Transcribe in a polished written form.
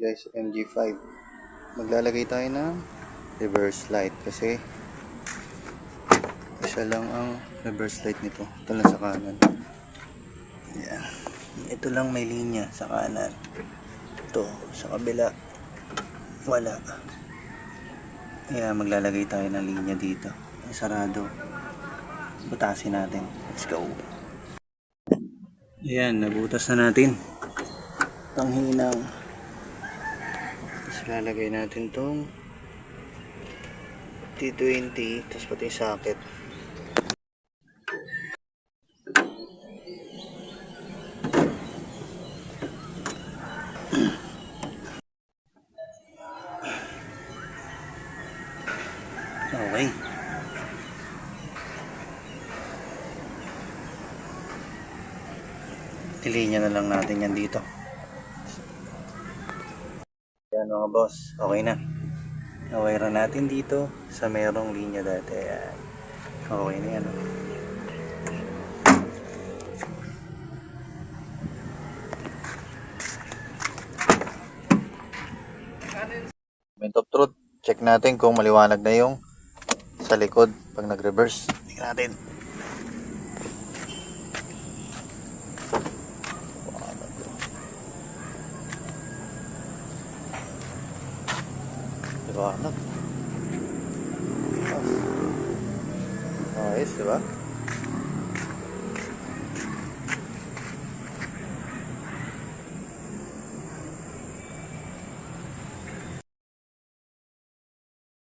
guys, MG5. Maglalagay tayo ng reverse light kasi isa lang ang reverse light nito. Ito lang sa kanan. Ayan. Ito lang may linya sa kanan. Ito sa kabila wala. Ayan, maglalagay tayo ng linya dito. Sarado. Butasin natin. Let's go. Ayan, nabutas na natin. Panghinang. Tapos lalagay natin tong T20. Tapos pati socket. Okay. Ilinya na lang natin yan dito. Yan mga boss. Okay na. Nawire natin dito sa merong linya dati. Yan. Okay na yan. Moment of truth. Check natin kung maliwanag na yung sa likod pag nag-reverse. Tingnan natin. Liwanag. Ayos, diba?